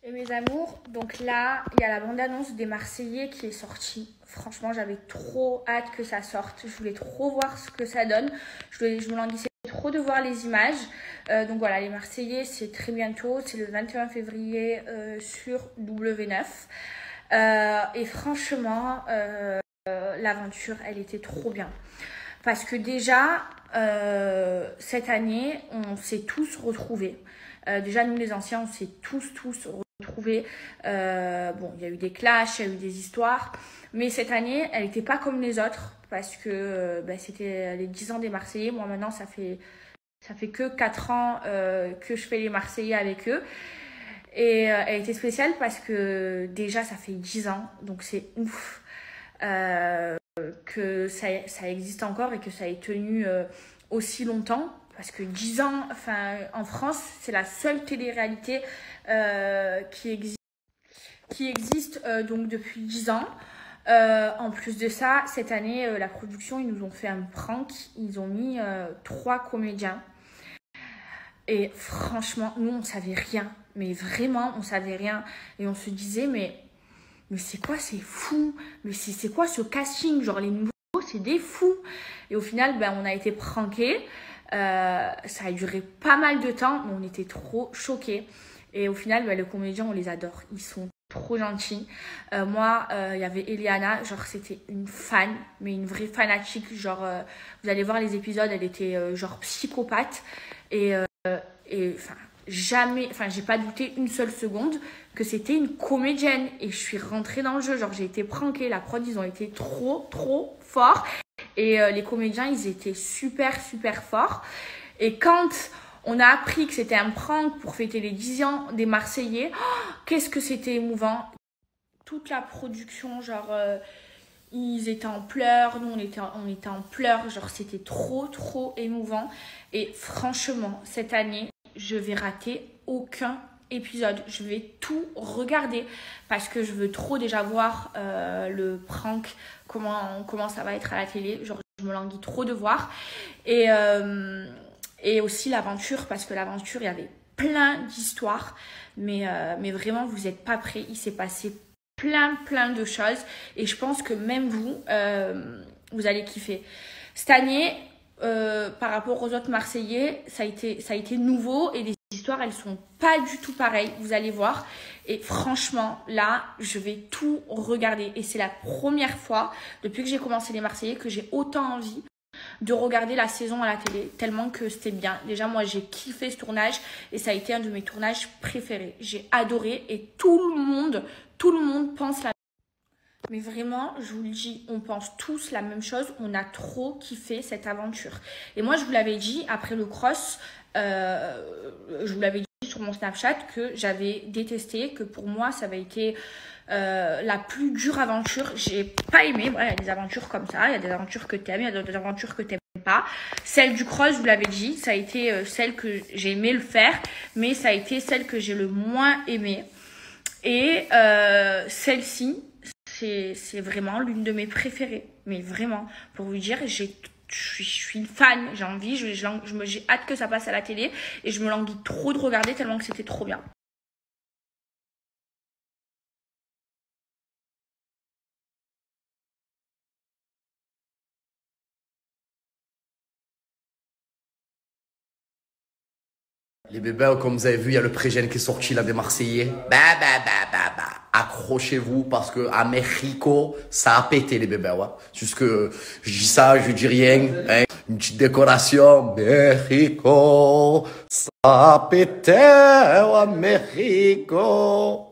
Et mes amours, donc là, il y a la bande-annonce des Marseillais qui est sortie. Franchement, j'avais trop hâte que ça sorte. Je voulais trop voir ce que ça donne. Je me languissais trop de voir les images. Donc voilà, les Marseillais, c'est très bientôt. C'est le 21 février sur W9. Et franchement, l'aventure, elle était trop bien. Parce que déjà, cette année, on s'est tous retrouvés. Déjà, nous les anciens, on s'est tous retrouvés. Bon, il y a eu des clashs, il y a eu des histoires. Mais cette année, elle n'était pas comme les autres. Parce que c'était les 10 ans des Marseillais. Moi, maintenant, ça fait que 4 ans que je fais les Marseillais avec eux. Et elle était spéciale parce que déjà, ça fait 10 ans. Donc, c'est ouf. Que ça existe encore et que ça ait tenu aussi longtemps. Parce que 10 ans, enfin, en France, c'est la seule télé-réalité qui existe donc depuis 10 ans. En plus de ça, cette année, la production, ils nous ont fait un prank. Ils ont mis 3 comédiens. Et franchement, nous, on savait rien. Mais vraiment, on savait rien. Et on se disait, mais c'est quoi, c'est fou. Mais c'est quoi ce casting? Genre, les nouveaux, c'est des fous. Et au final, on a été prankés. Ça a duré pas mal de temps, mais on était trop choqués. Et au final, les comédiens, on les adore. Ils sont trop gentils. Moi, il y avait Eliana, genre c'était une fan, mais une vraie fanatique. Genre, vous allez voir les épisodes, elle était genre psychopathe. Et enfin, jamais, enfin, j'ai pas douté une seule seconde que c'était une comédienne. Et je suis rentrée dans le jeu, genre j'ai été prankée. La prod, ils ont été trop forts. Et les comédiens, ils étaient super forts. Et quand on a appris que c'était un prank pour fêter les 10 ans des Marseillais, qu'est-ce que c'était émouvant. Toute la production, genre, ils étaient en pleurs, nous on était en pleurs, genre c'était trop émouvant. Et franchement, cette année, je vais rater aucun épisode. Je vais tout regarder parce que je veux trop déjà voir le prank, comment ça va être à la télé. Genre, je me languis trop de voir. Et aussi l'aventure, parce que l'aventure, il y avait plein d'histoires. Mais vraiment, vous n'êtes pas prêts. Il s'est passé plein de choses. Et je pense que même vous, vous allez kiffer. Cette année, par rapport aux autres Marseillais, ça a été nouveau et les histoires, elles sont pas du tout pareilles, vous allez voir. Et franchement, là, je vais tout regarder. Et c'est la première fois, depuis que j'ai commencé les Marseillais, que j'ai autant envie de regarder la saison à la télé, tellement que c'était bien. Déjà, moi, j'ai kiffé ce tournage et ça a été un de mes tournages préférés. J'ai adoré et tout le monde pense la même chose. Mais vraiment, je vous le dis, on pense tous la même chose. On a trop kiffé cette aventure. Et moi, je vous l'avais dit, après le cross, je vous l'avais dit sur mon Snapchat que j'avais détesté, que pour moi, ça avait été la plus dure aventure. J'ai pas aimé. Voilà, il y a des aventures comme ça. Il y a des aventures que t'aimes, il y a des aventures que t'aimes pas. Celle du cross, je vous l'avais dit, ça a été celle que j'ai aimé le faire, mais ça a été celle que j'ai le moins aimée. Et celle-ci, c'est vraiment l'une de mes préférées. Mais vraiment, pour vous dire, je suis une fan. J'ai envie, j'ai hâte que ça passe à la télé. Et je me languis trop de regarder tellement que c'était trop bien. Les bébés, comme vous avez vu, il y a le pré-gène qui est sorti là des Marseillais. Accrochez-vous parce que à Mexico, ça a pété les bébés. Ouais. Juste que je dis ça, je dis rien. Hein. Une petite décoration. Mexico, ça a pété à Mexico.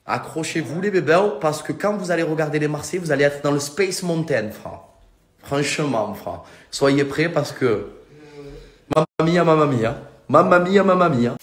Accrochez-vous les bébés parce que quand vous allez regarder les Marseillais, vous allez être dans le Space Mountain, frère. Franchement, frère. Soyez prêts parce que... Mamma mia, mamma mia. Mamma mia, mamma mia.